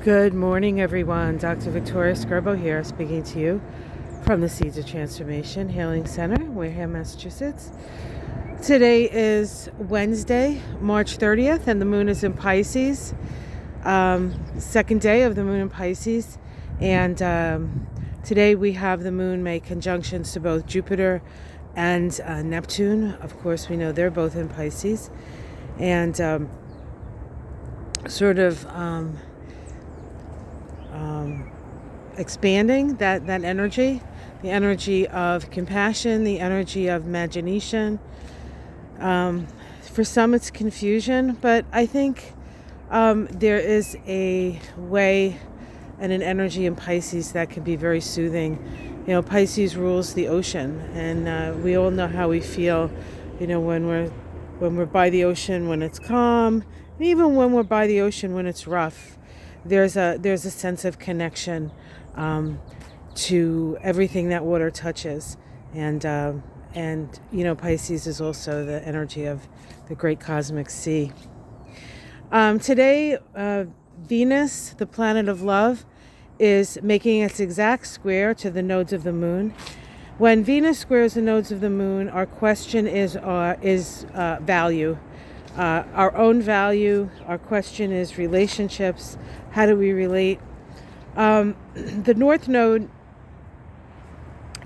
Good morning, everyone. Dr. Victoria Scarbo here, speaking to you from the Seeds of Transformation Healing Center, Wareham, Massachusetts. Today is Wednesday, March 30th, and the moon is in Pisces. Second day of the moon in Pisces. And today we have the moon make conjunctions to both Jupiter and Neptune. Of course, we know they're both in Pisces. And expanding that energy, the energy of compassion, the energy of imagination. For some it's confusion, but I think there is a way and an energy in Pisces that can be very soothing. You know, Pisces rules the ocean, and we all know how we feel, you know, when we're by the ocean, when it's calm, and even when we're by the ocean when it's rough. There's a sense of connection to everything that water touches, and you know, Pisces is also the energy of the great cosmic sea. Today, Venus, the planet of love, is making its exact square to the nodes of the moon. When Venus squares the nodes of the moon, our question is value. Our own value. Our question is relationships. How do we relate? The North Node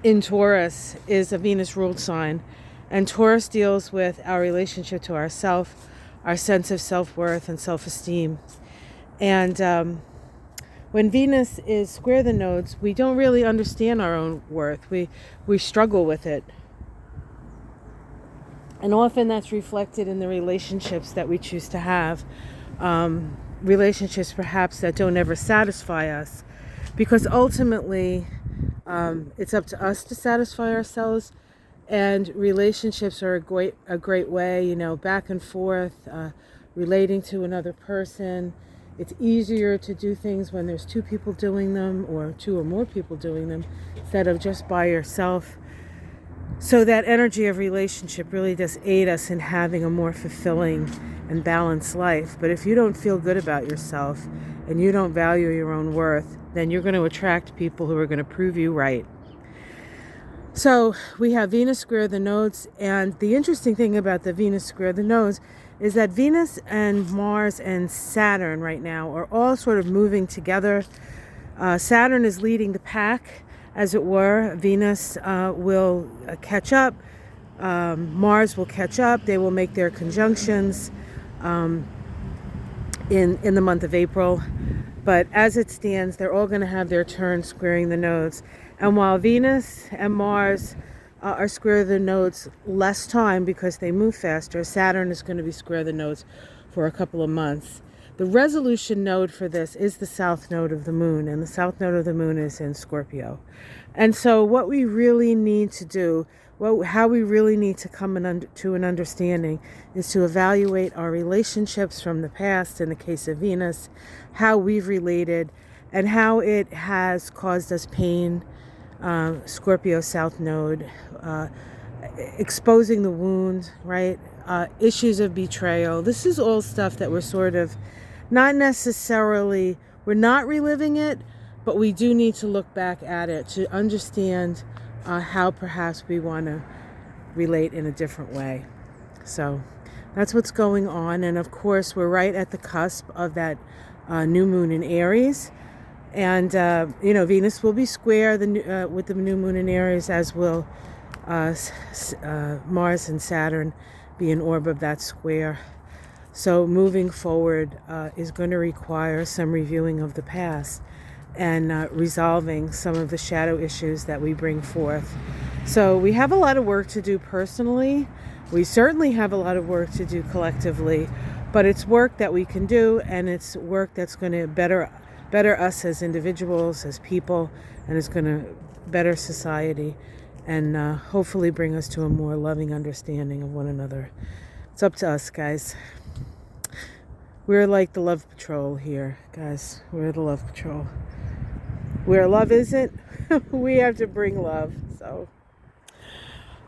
in Taurus is a Venus-ruled sign, and Taurus deals with our relationship to ourself, our sense of self-worth and self-esteem. And when Venus is square the nodes, we don't really understand our own worth. We struggle with it. And often that's reflected in the relationships that we choose to have. Relationships perhaps that don't ever satisfy us. Because ultimately, it's up to us to satisfy ourselves. And relationships are a great way, you know, back and forth, relating to another person. It's easier to do things when there's two people doing them, or two or more people doing them, instead of just by yourself. So that energy of relationship really does aid us in having a more fulfilling and balanced life. But if you don't feel good about yourself and you don't value your own worth, then you're going to attract people who are going to prove you right. So we have Venus square the nodes, and the interesting thing about the Venus square the nodes is that Venus and Mars and Saturn right now are all sort of moving together. Saturn is leading the pack, as it were. Venus will catch up. Mars will catch up. They will make their conjunctions in the month of April. But as it stands, they're all going to have their turn squaring the nodes. And while Venus and Mars are square the nodes less time because they move faster, Saturn is going to be square the nodes for a couple of months. The resolution node for this is the south node of the moon, and the south node of the moon is in Scorpio. And so what we really need to do, how we really need to come to an understanding, is to evaluate our relationships from the past, in the case of Venus, how we've related, and how it has caused us pain. Scorpio south node, exposing the wound, right? Issues of betrayal. This is all stuff that we're sort of not necessarily, we're not reliving it, but we do need to look back at it to understand how perhaps we want to relate in a different way. So that's what's going on. And of course, we're right at the cusp of that new moon in Aries. And, you know, Venus will be square with the new moon in Aries, as will Mars and Saturn be an orb of that square. So moving forward is going to require some reviewing of the past and resolving some of the shadow issues that we bring forth. So we have a lot of work to do personally. We certainly have a lot of work to do collectively, but it's work that we can do, and it's work that's going to better us as individuals, as people, and it's going to better society, and hopefully bring us to a more loving understanding of one another. It's up to us, guys. We're like the love patrol here, guys. We're the love patrol. Where love isn't, we have to bring love. So,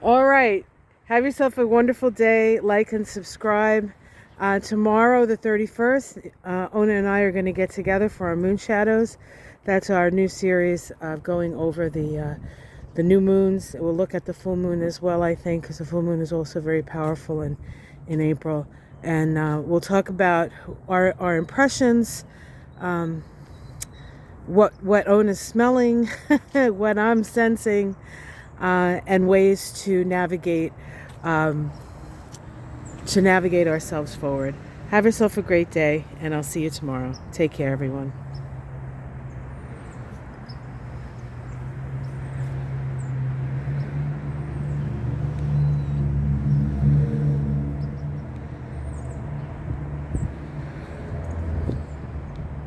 all right. Have yourself a wonderful day. Like and subscribe. Tomorrow, the 31st, Ona and I are going to get together for our Moon Shadows. That's our new series going over the new moons. We'll look at the full moon as well, I think, because the full moon is also very powerful in April. And we'll talk about our impressions, what Ona's smelling, what I'm sensing, and ways to navigate ourselves forward. Have yourself a great day, and I'll see you tomorrow. Take care, everyone.